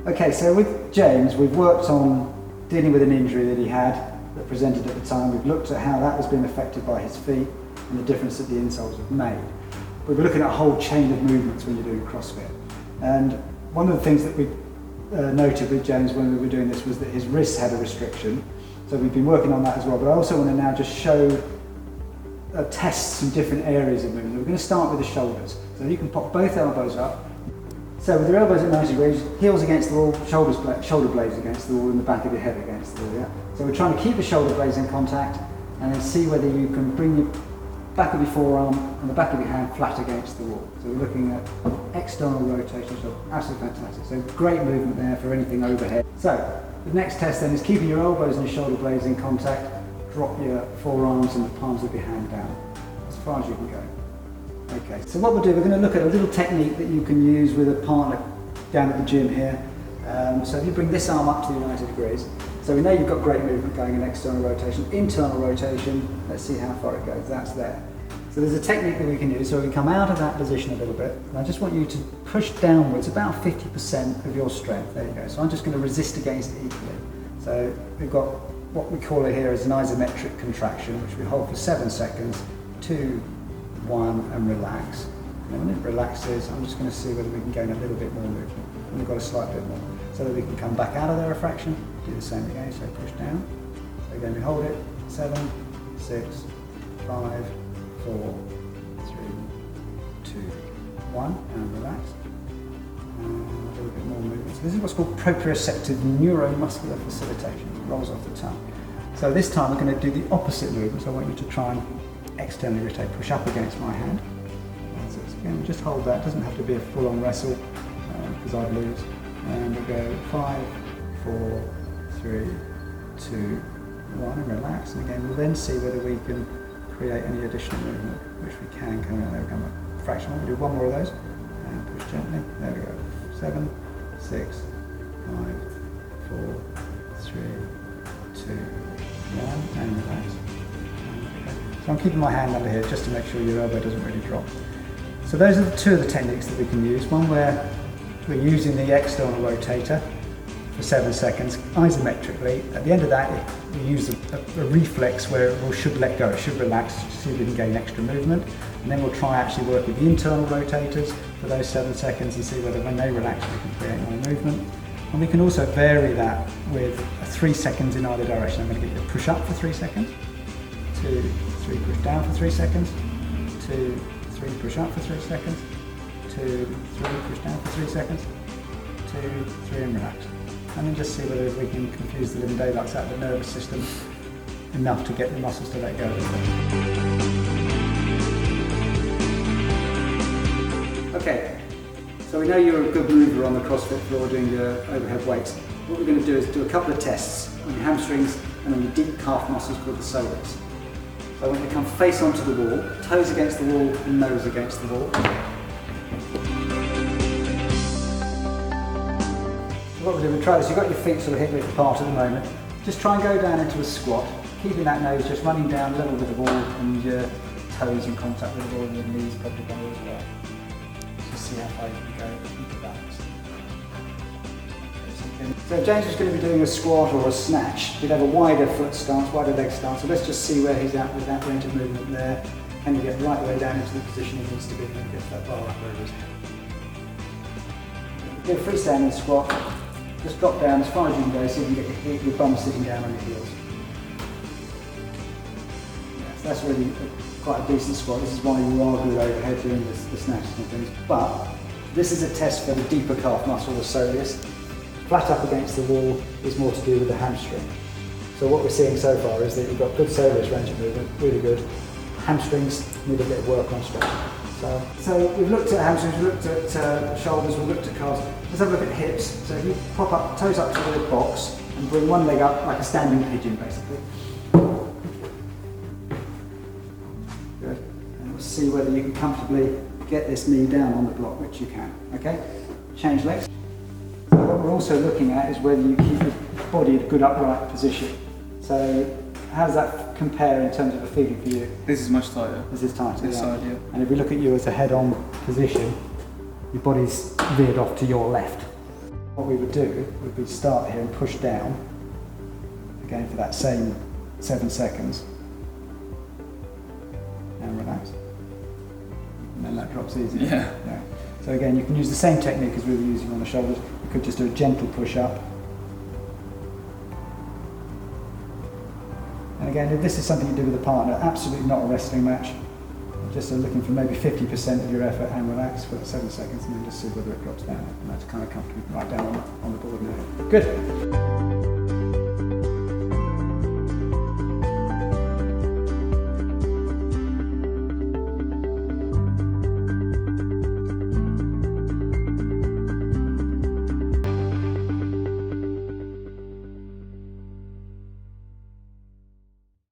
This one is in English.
Okay, so with James, we've worked on dealing with an injury that he had that presented at the time. We've looked at how that has been affected by his feet and the difference that the insoles have made. We're looking at a whole chain of movements when you're doing CrossFit. And one of the things that we noted with James when we were doing this was that his wrists had a restriction. So we've been working on that as well, but I also want to now just show, test some different areas of movement. We're going to start with the shoulders. So you can pop both elbows up. So with your elbows at 90 degrees, heels against the wall, shoulder blades against the wall, and the back of your head against the wall, yeah? So we're trying to keep the shoulder blades in contact and then see whether you can bring your back of your forearm and the back of your hand flat against the wall. So we're looking at external rotation, so absolutely fantastic. So great movement there for anything overhead. So the next test then is keeping your elbows and your shoulder blades in contact. Drop your forearms and the palms of your hand down as far as you can go. Okay, so what we'll do, we're going to look at a little technique that you can use with a partner down at the gym here. So if you bring this arm up to the 90 degrees, so we know you've got great movement going in external rotation. Internal rotation, let's see how far it goes, that's there. So there's a technique that we can use, so we come out of that position a little bit, and I just want you to push downwards about 50% of your strength, there you go. So I'm just going to resist against it equally. So we've got what we call it here is an isometric contraction, which we hold for 7 seconds, 2, 1, and relax. And then when it relaxes, I'm just going to see whether we can gain a little bit more movement. And we've got a slight bit more. So that we can come back out of the refraction, do the same again, so push down. So again, we hold it, 7, 6, 5, 4, 3, 2, 1, and relax. And a little bit more movement. So this is what's called proprioceptive neuromuscular facilitation. It rolls off the tongue. So this time we're going to do the opposite movement. So I want you to try and externally rotate, push up against my hand. So again, just hold that. It doesn't have to be a full-on wrestle because I'd lose. And we'll go 5, 4, 3, 2, 1, and relax. And again, we'll then see whether we can create any additional movement, which we can come out. There we go, a fraction. We'll do one more of those. And push gently. There we go. 7, 6, 5, 4, 3, 2, 1, and relax. So I'm keeping my hand under here just to make sure your elbow doesn't really drop. So those are the two of the techniques that we can use. One where we're using the external rotator for 7 seconds isometrically. At the end of that, we use a reflex where it should let go, it should relax to see if we can gain extra movement. And then we'll try actually work with the internal rotators for those 7 seconds and see whether when they relax we can create more movement. And we can also vary that with 3 seconds in either direction. I'm going to get you to push up for 3 seconds, 2, 3, push down for 3 seconds, 2, 3, push up for 3 seconds, 2, 3, push down for 3 seconds, 2, 3, and relax. And then just see whether we can confuse the living daylights out of the nervous system enough to get the muscles to let go. Okay, so we know you're a good mover on the CrossFit floor doing your overhead weights. What we're going to do is do a couple of tests on your hamstrings and on your deep calf muscles called the soleus. So I want you to come face onto the wall, toes against the wall and nose against the wall. So what we'll do, we'll try this. You've got your feet sort of hip width apart at the moment. Just try and go down into a squat, keeping that nose just running down level with the wall and your toes in contact with the wall and your knees probably go as well. Just see how far you can go into balance. So James is going to be doing a squat or a snatch. He'd have a wider foot stance, wider leg stance. So let's just see where he's at with that range of movement there. Can you get right the way down into the position he needs to be when he gets that bar up over his head? Do a freestanding squat. Just drop down as far as you can go so you can get your bum sitting down on your heels. Yes, that's really quite a decent squat. This is why you are good overhead doing the snatches and things. But this is a test for the deeper calf muscle, the soleus. Flat up against the wall is more to do with the hamstring. So what we're seeing so far is that you've got good soleus range of movement, really good. Hamstrings need a bit of work on stretching. So we've looked at hamstrings, we've looked at shoulders, we've looked at calves. Let's have a look at hips. So if you pop up, toes up to the box and bring one leg up like a standing pigeon basically. Good. And we'll see whether you can comfortably get this knee down on the block, which you can. Okay? Change legs. So what we're also looking at is whether you keep your body in a good upright position. So how does that compare in terms of a feeling for you? This is much tighter. This is tighter, this side, yeah. And if we look at you as a head-on position, your body's veered off to your left. What we would do would be start here and push down, again for that same 7 seconds, and relax. And then that drops easy. Yeah. So again, you can use the same technique as we were using on the shoulders. You could just do a gentle push up. And again, if this is something you do with a partner, absolutely not a wrestling match. Just looking for maybe 50% of your effort and relax for 7 seconds and then just see whether it drops down. And that's kind of comfortable right down on the board now. Good.